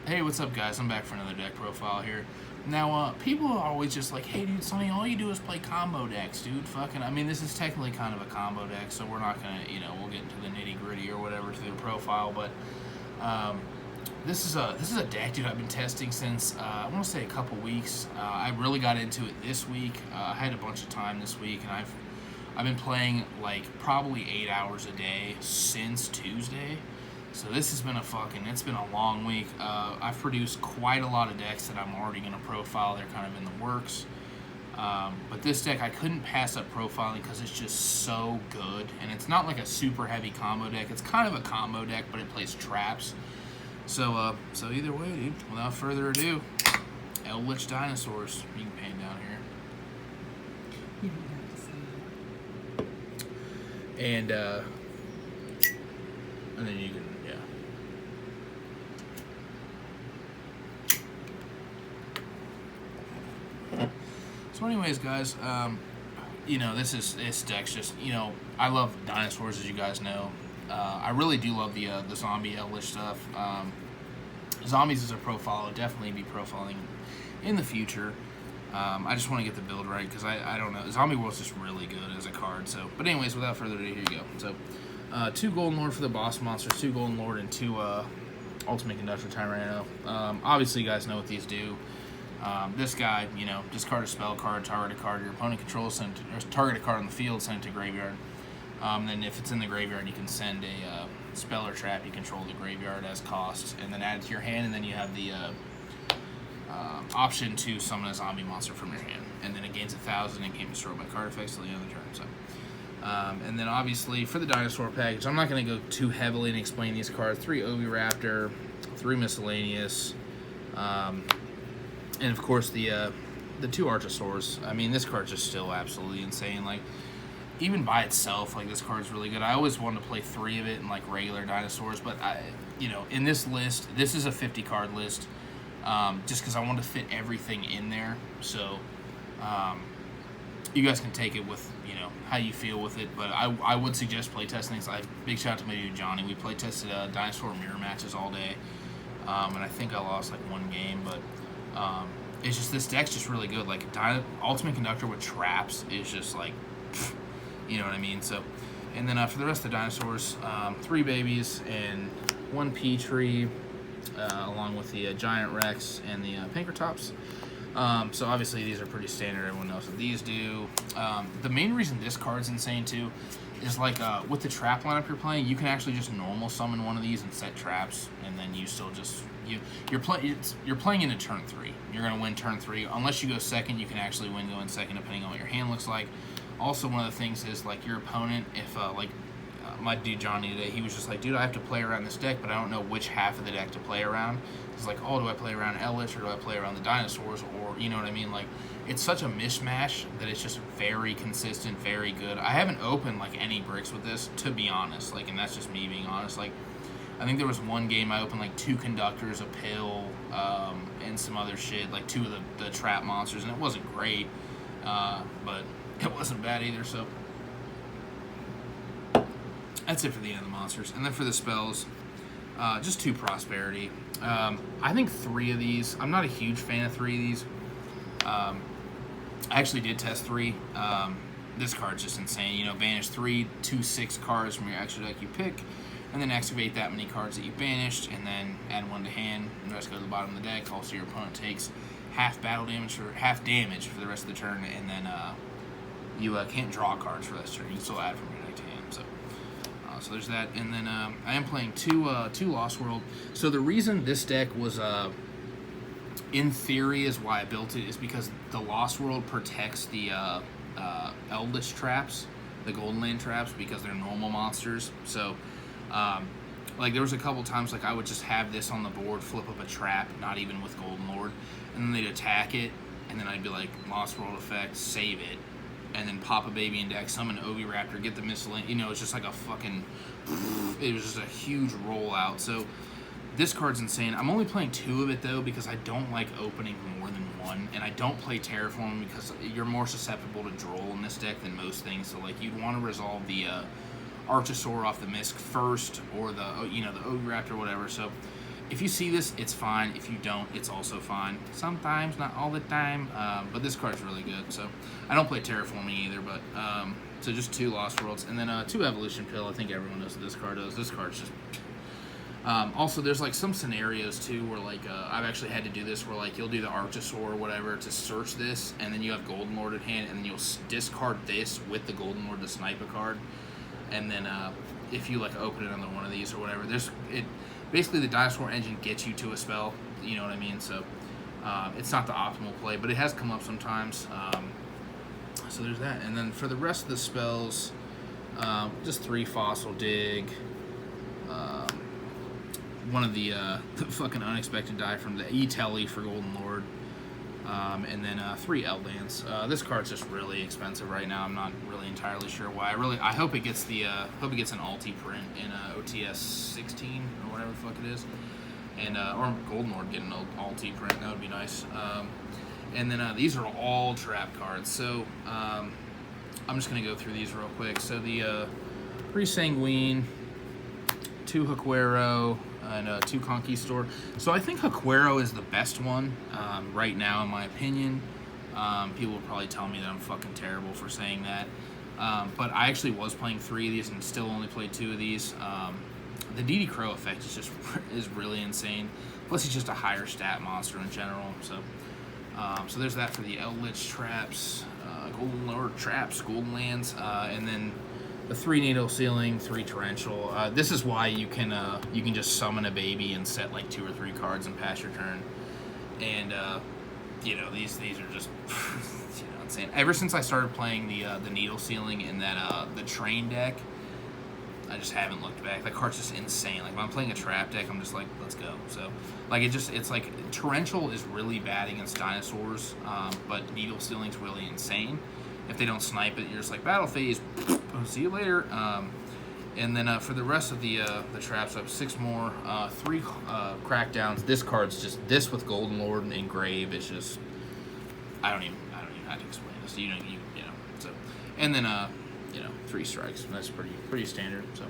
Hey, what's up, guys? I'm back for another deck profile here. Now, people are always just like, hey, dude, Sonny, all you do is play combo decks, dude. Fucking, I mean, this is technically kind of a combo deck, so we're not gonna, we'll get into the nitty gritty or whatever to the profile, but um, this is a deck, dude. I've been testing since I want to say a couple weeks. I really got into it this week. I had a bunch of time this week, and I've been playing like probably 8 hours a day since Tuesday. So this has been it's been a long week. I've produced quite a lot of decks that I'm already going to profile. They're kind of in the works. But this deck, I couldn't pass up profiling because it's just so good. And it's not like a super heavy combo deck. It's kind of a combo deck, but it plays traps. So either way, dude, without further ado, Eldlich Dinosaurs. You can pan down here. You don't have to say And then you can, yeah. So anyways, guys, this deck's just, I love dinosaurs, as you guys know. I really do love the zombie Eldlich stuff. Zombies as a profile, I'll definitely be profiling in the future. I just want to get the build right because I don't know. Zombie World's just really good as a card. So, but anyways, without further ado, here you go. So, 2 Golden Lord for the boss monsters, 2 Golden Lord, and 2 Ultimate Conductor Tyranno. Obviously, you guys know what these do. This guy, discard a spell card, target a card your opponent controls, target a card on the field, send it to graveyard. Then if it's in the graveyard, you can send a spell or trap you control the graveyard as cost, and then add it to your hand, and then you have the option to summon a zombie monster from your hand, and then it gains 1,000 and can't be destroyed by card effects till the end of the turn. So, and then obviously for the dinosaur package, I'm not going to go too heavily and explain these cards. 3 Oviraptor, 3 miscellaneous, and of course the 2 Archosaurs. I mean, this card's just still absolutely insane. Like, even by itself, like, this card's really good. I always wanted to play 3 of it in like regular dinosaurs, but in this list, this is a 50 card list. Just because I want to fit everything in there. So, you guys can take it with, how you feel with it. But I would suggest playtesting things. Big shout out to my dude Johnny. We playtested dinosaur mirror matches all day. And I think I lost like 1 game. But it's just, this deck's just really good. Like, Ultimate Conductor with traps is just like, you know what I mean? So, and then for the rest of the dinosaurs, 3 babies and 1 Petrie. Along with the Giant Rex and the Pinkertops. So obviously these are pretty standard. Everyone knows what these do. The main reason this card's insane too is like with the trap lineup you're playing, you can actually just normal summon one of these and set traps, and then you still just you're playing into turn 3. You're gonna win turn 3 unless you go second. You can actually win going second depending on what your hand looks like. Also, one of the things is like your opponent, if my dude Johnny today, he was just like, dude, I have to play around this deck, but I don't know which half of the deck to play around. It's like, oh, do I play around Eldlich or do I play around the dinosaurs, or, you know what I mean? Like, it's such a mishmash that it's just very consistent, very good. I haven't opened like any bricks with this, to be honest, like, and that's just me being honest. Like, I think there was 1 game I opened like 2 conductors, a pill, and some other shit, like 2 of the trap monsters, and it wasn't great, but it wasn't bad either. So that's it for the end of the monsters. And then for the spells, just 2 prosperity. I think 3 of these. I'm not a huge fan of 3 of these. I actually did test 3. This card's just insane. Banish 3 2/6 cards from your extra deck you pick, and then activate that many cards that you banished, and then add 1 to hand, and the rest go to the bottom of the deck. Also, your opponent takes half damage for the rest of the turn, and then you can't draw cards for that turn. You can still add from your deck to hand. So there's that, and then I am playing 2 Lost World. So the reason this deck was, in theory, is why I built it, is because the Lost World protects the Eldlich traps, the Golden Land traps, because they're normal monsters. So, like, there was a couple times, like, I would just have this on the board, flip up a trap, not even with Golden Lord, and then they'd attack it, and then I'd be like, Lost World effect, save it, and then pop a baby in deck, summon Oviraptor, get the miscellaneous. It's just like a fucking, it was just a huge rollout. So this card's insane. I'm only playing 2 of it though because I don't like opening more than 1, and I don't play Terraform because you're more susceptible to droll in this deck than most things. So like, you'd want to resolve the Archosaur off the Misc first, or the Oviraptor or whatever. So if you see this, it's fine. If you don't, it's also fine. Sometimes, not all the time, but this card's really good. So I don't play Terraforming either, but so just 2 Lost Worlds, and then 2 Evolution Pill. I think everyone knows what this card does. This card's just... also, there's like some scenarios too where like I've actually had to do this where like you'll do the Archosaur or whatever to search this, and then you have Golden Lord at hand, and then you'll discard this with the Golden Lord to snipe a card, and then if you like open it on one of these or whatever, basically the Dinosaur engine gets you to a spell. You know what I mean? So it's not the optimal play, but it has come up sometimes. So there's that, and then for the rest of the spells, just 3 Fossil Dig. One of the fucking unexpected die from the E-Telly for Golden Lord, and then 3 Eldance. This card's just really expensive right now. I'm not really entirely sure why. I hope it gets an Alti print in OTS 16 or whatever the fuck it is, and or Golden Lord get an Alti print. That would be nice. And then these are all trap cards. So I'm just gonna go through these real quick. So the 3 Sanguine, 2 Huquero, and 2 Conquistador. So I think Huquero is the best one right now, in my opinion. People will probably tell me that I'm fucking terrible for saying that. But I actually was playing 3 of these and still only played 2 of these. The DD Crow effect is really insane. Plus, he's just a higher stat monster in general. So there's that for the Eldlich traps, Golden Lord traps, Golden Lands, and then the 3 Needle Ceiling, 3 Torrential. This is why you can just summon a baby and set like 2 or 3 cards and pass your turn. And these are just insane. Ever since I started playing the Needle Ceiling in that the train deck, I just haven't looked back. That card's just insane. Like when I'm playing a trap deck, I'm just like, let's go. So like it's like Torrential is really bad against dinosaurs, but Needle Ceiling's really insane. If they don't snipe it, you're just like battle phase. See you later. And then for the rest of the traps, I have 6 more, 3 crackdowns. This card's just this with Golden Lord and Engrave. It's just I don't even have to explain this. You know. So and then 3 strikes. That's pretty standard. So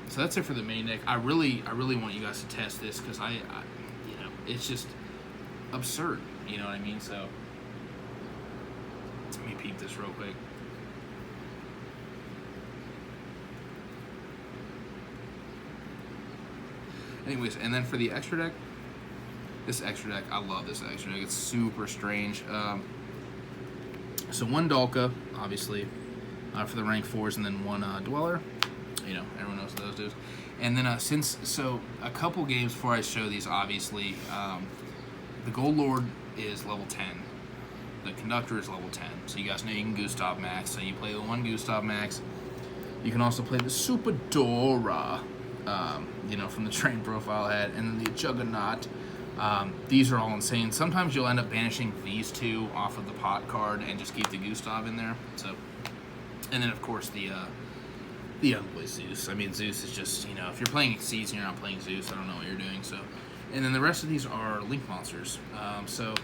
so that's it for the main deck. I really want you guys to test this because I it's just absurd. You know what I mean? So. Let me peep this real quick. Anyways, and then for the extra deck, I love this extra deck. It's super strange. So 1 Dalka, obviously, for the rank 4s, and then 1 Dweller. Everyone knows what those do. And then a couple games before I show these, obviously, the Gold Lord is level 10. The Conductor is level 10, so you guys know you can Gustav Max. So you play the 1 Gustav Max. You can also play the Super Dora, from the train profile head, and then the Juggernaut. These are all insane. Sometimes you'll end up banishing these 2 off of the pot card and just keep the Gustav in there. So, and then of course the unplayed Zeus. I mean, Zeus is just if you're playing Exceeds and you're not playing Zeus, I don't know what you're doing. So, and then the rest of these are Link monsters. So.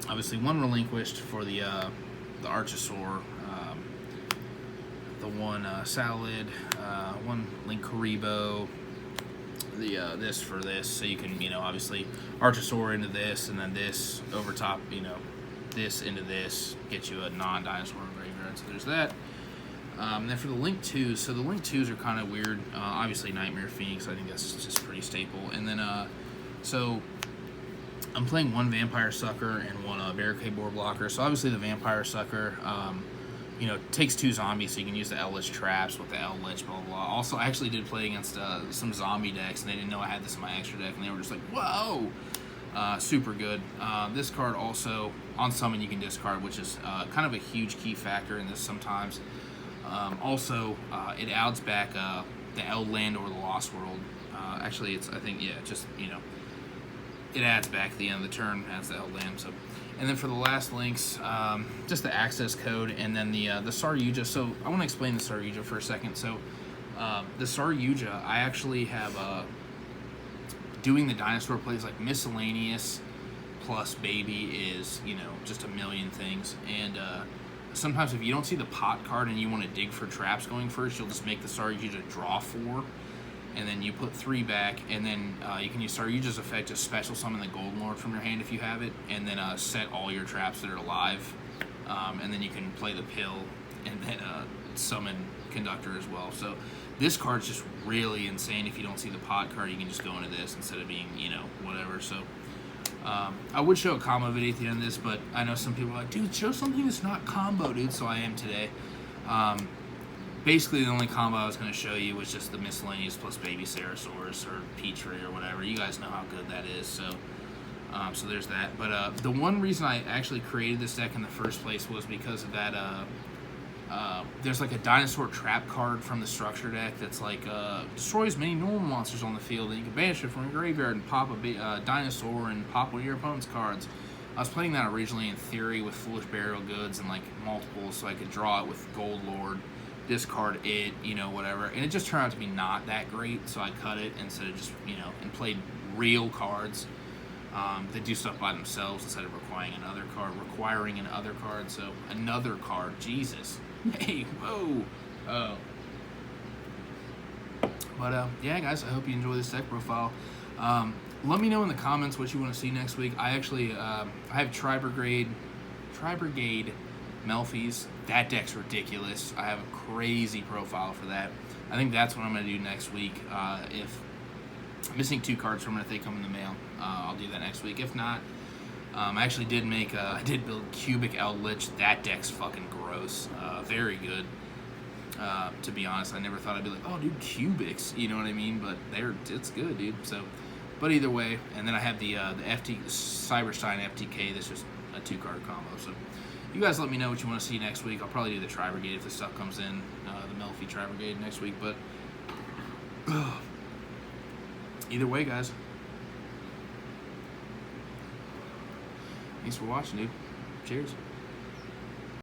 Obviously, 1 Relinquished for the Archosaur, the 1 Salad, 1 Link Karibo, this for this, so you can obviously Archosaur into this, and then this over top, this into this, get you a non-dinosaur graveyard. So there's that. And then for the Link 2s, so the Link 2s are kind of weird. Obviously, Nightmare Phoenix, I think that's just pretty staple. And then so. I'm playing 1 Vampire Sucker and 1 Barricade Board Blocker. So obviously the Vampire Sucker, takes 2 zombies, so you can use the Eldlich traps with the Eldlich, blah, blah, blah. Also, I actually did play against some zombie decks, and they didn't know I had this in my extra deck, and they were just like, whoa! Super good. This card also, on summon you can discard, which is kind of a huge key factor in this sometimes. Also, it adds back the Eldland or the Lost World. Actually, it adds back at the end of the turn, adds the Eldland. So, and then for the last links, just the access code, and then the Saryuja. So I want to explain the Saryuja for a second. So the Saryuja, I actually have doing the dinosaur plays like miscellaneous plus baby is just a million things. And sometimes if you don't see the pot card and you want to dig for traps going first, you'll just make the Saryuja draw 4. and then you put 3 back, and then you can use Star Aegis effect to special summon the Golden Lord from your hand if you have it, and then set all your traps that are alive, and then you can play the pill, and then summon Conductor as well. So this card's just really insane. If you don't see the pot card, you can just go into this instead of being, whatever. So I would show a combo video at the end of this, but I know some people are like, dude, show something that's not combo, dude. So I am today. Basically, the only combo I was going to show you was just the miscellaneous plus Baby Sarasaurus or Petrie or whatever. You guys know how good that is. So so there's that. But the one reason I actually created this deck in the first place was because of that. There's like a dinosaur trap card from the structure deck that's like destroys many normal monsters on the field, and you can banish it from your graveyard and pop a dinosaur and pop one of your opponent's cards. I was playing that originally in theory with Foolish Burial Goods and like multiples, so I could draw it with Gold Lord, discard it, whatever. And it just turned out to be not that great, so I cut it instead of just, and played real cards that do stuff by themselves instead of requiring another card. So another card, Jesus. Hey, whoa. But yeah, guys, I hope you enjoy this deck profile. Let me know in the comments what you want to see next week. I actually I have Tri-Brigade Melfi's. That deck's ridiculous. I have a crazy profile for that. I think that's what I'm going to do next week. If I'm missing 2 cards from it, if they come in the mail, I'll do that next week. If not, I actually did I did build Cubic Eldlich. That deck's fucking gross. Very good. To be honest, I never thought I'd be like, oh, dude, Cubics. You know what I mean? But it's good, dude. So, but either way, and then I have the Cyberstein FTK. That's just a 2-card combo. So, you guys let me know what you want to see next week. I'll probably do the Tri-Brigade if this stuff comes in, the Melfi Tri-Brigade next week. But either way, guys. Thanks for watching, dude. Cheers.